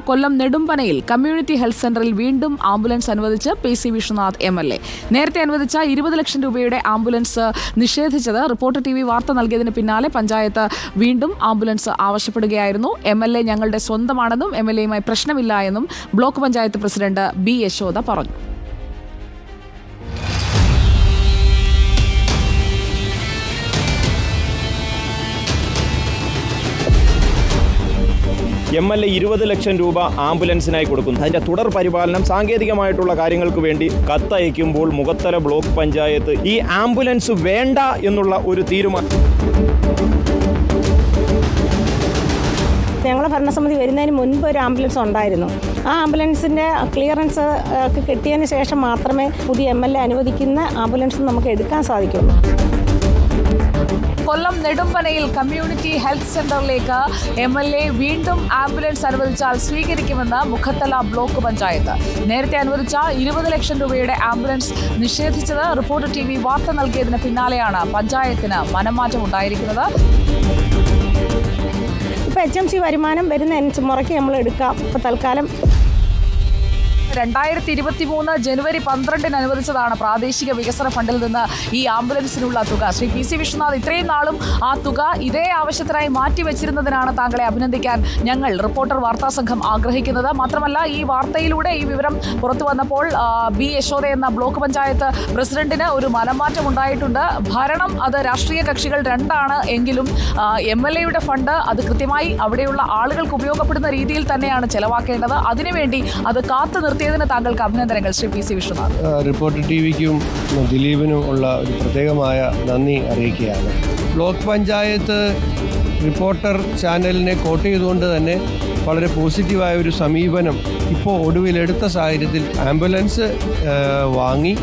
കൊല്ലം നെടുമ്പനയിൽ community health സെന്ററിൽ വീണ്ടും ambulance അനുവദിച്ച് PC വിശ്വനാഥ് MLA. നേരത്തെ അനുവദിച്ച 20 ലക്ഷം രൂപയുടെ ആംബുലൻസ് നിഷേധിച്ചത് റിപ്പോർട്ടർ TV വാർത്ത നൽകിയതിന് പിന്നാലെ പഞ്ചായത്ത് വീണ്ടും ആംബുലൻസ് ആവശ്യപ്പെടുകയായിരുന്നു. MLA ഞങ്ങളുടെ സ്വന്തമാണെന്നും MLAയുമായി പ്രശ്നമില്ല എന്നും block panchayat president B. Yashoda പറഞ്ഞു. MLA 20 ലക്ഷം രൂപ ആംബുലൻസിനായി കൊടുക്കുന്നു. അതിൻ്റെ തുടർ പരിപാലനം സാങ്കേതികമായിട്ടുള്ള കാര്യങ്ങൾക്ക് വേണ്ടി കത്തയക്കുമ്പോൾ മുഖത്തല ബ്ലോക്ക് പഞ്ചായത്ത് ഈ ആംബുലൻസ് വേണ്ട എന്നുള്ള ഒരു തീരുമാനം. ഞങ്ങളുടെ ഭരണസമിതി വരുന്നതിന് മുൻപ് ഒരു ആംബുലൻസ് ഉണ്ടായിരുന്നു. ആ ആംബുലൻസിൻ്റെ ക്ലിയറൻസ് കിട്ടിയതിന് ശേഷം മാത്രമേ പുതിയ MLA അനുവദിക്കുന്ന ആംബുലൻസ് നമുക്ക് എടുക്കാൻ സാധിക്കുള്ളൂ. കൊല്ലം നെടുമ്പനയിൽ കമ്മ്യൂണിറ്റി ഹെൽത്ത് സെന്ററിലേക്ക് MLA വീണ്ടും ആംബുലൻസ് അനുവദിച്ചാൽ സ്വീകരിക്കുമെന്ന് മുഖത്തല ബ്ലോക്ക് പഞ്ചായത്ത്. നേരത്തെ അനുവദിച്ച 20 ലക്ഷം രൂപയുടെ ആംബുലൻസ് നിഷേധിച്ചത് റിപ്പോർട്ടർ TV വാർത്ത നൽകിയതിന് പിന്നാലെയാണ് പഞ്ചായത്തിന് മനംമാറ്റം ഉണ്ടായിരിക്കുന്നത്. ഇപ്പോൾ HMC വരുമാനം വരുന്ന മുറയ്ക്ക് നമ്മൾ എടുക്കാം. ഇപ്പോൾ തൽക്കാലം 2023 ജനുവരി 12 അനുവദിച്ചതാണ് പ്രാദേശിക വികസന ഫണ്ടിൽ നിന്ന് ഈ ആംബുലൻസിനുള്ള തുക. ശ്രീ PC വിശ്വനാഥ്, ഇത്രയും നാളും ആ തുക ഇതേ ആവശ്യത്തിനായി മാറ്റിവെച്ചിരുന്നതിനാണ് താങ്കളെ അഭിനന്ദിക്കാൻ ഞങ്ങൾ റിപ്പോർട്ടർ വാർത്താ സംഘം ആഗ്രഹിക്കുന്നത്. മാത്രമല്ല, ഈ വാർത്തയിലൂടെ ഈ വിവരം പുറത്തു വന്നപ്പോൾ B. യശോദ എന്ന ബ്ലോക്ക് പഞ്ചായത്ത് പ്രസിഡന്റിന് ഒരു മനംമാറ്റം ഉണ്ടായിട്ടുണ്ട്. ഭരണം അത് രാഷ്ട്രീയ കക്ഷികൾ രണ്ടാണ് എങ്കിലും MLAയുടെ ഫണ്ട് അത് കൃത്യമായി അവിടെയുള്ള ആളുകൾക്ക് ഉപയോഗപ്പെടുന്ന രീതിയിൽ തന്നെയാണ് ചെലവാക്കേണ്ടത്. അതിനുവേണ്ടി അത് കാത്തു നിർത്തിയതിന് താങ്കൾക്ക് അഭിനന്ദനങ്ങൾ ശ്രീ PC വിശ്വനാഥ്. റിപ്പോർട്ടർ TVക്കും ദിലീപിനും ഉള്ള ഒരു പ്രത്യേകമായ നന്ദി അറിയിക്കുകയാണ്. ബ്ലോക്ക് പഞ്ചായത്ത് റിപ്പോർട്ടർ ചാനലിനെ കോട്ട് ചെയ്തുകൊണ്ട് തന്നെ വളരെ പോസിറ്റീവായ ഒരു സമീപനം ഇപ്പോൾ ഒടുവിലെടുത്ത സാഹചര്യത്തിൽ ആംബുലൻസ് വാങ്ങി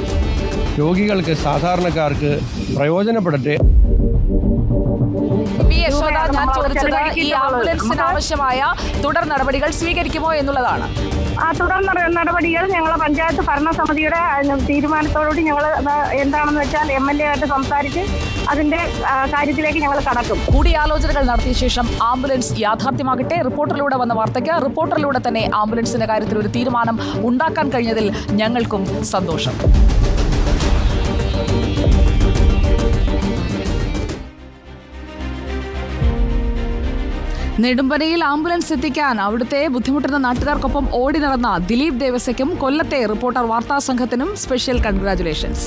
രോഗികൾക്ക്, സാധാരണക്കാർക്ക് പ്രയോജനപ്പെടട്ടെ. B. യശോദ, ഞാൻ ചോദിച്ചത് ഈ ആംബുലൻസിന് ആവശ്യമായ തുടർ നടപടികൾ സ്വീകരിക്കുമോ എന്നുള്ളതാണ്. ആ തുടർ നടപടികൾ ഞങ്ങളെ പഞ്ചായത്ത് ഭരണസമിതിയുടെ തീരുമാനത്തോടുകൂടി ഞങ്ങൾ എന്താണെന്ന് വെച്ചാൽ MLA ആയിട്ട് സംസാരിച്ച് അതിൻ്റെ കാര്യത്തിലേക്ക് ഞങ്ങൾ കടക്കും. കൂടിയാലോചനകൾ നടത്തിയ ശേഷം ആംബുലൻസ് യാഥാർത്ഥ്യമാകട്ടെ. റിപ്പോർട്ടറിലൂടെ വന്ന വാർത്തയ്ക്ക് റിപ്പോർട്ടറിലൂടെ തന്നെ ആംബുലൻസിന്റെ കാര്യത്തിൽ ഒരു തീരുമാനം ഉണ്ടാക്കാൻ കഴിഞ്ഞതിൽ ഞങ്ങൾക്കും സന്തോഷം. നെടുമ്പനയിൽ ആംബുലൻസ് എത്തിക്കാൻ അവിടുത്തെ ബുദ്ധിമുട്ടുന്ന നാട്ടുകാർക്കൊപ്പം ഓടി നടന്ന ദിലീപ് ദേവസ്യയ്ക്കും കൊല്ലത്തെ റിപ്പോർട്ടർ വാർത്താ സംഘത്തിനും സ്പെഷ്യൽ കൺഗ്രാറ്റുലേഷൻസ്.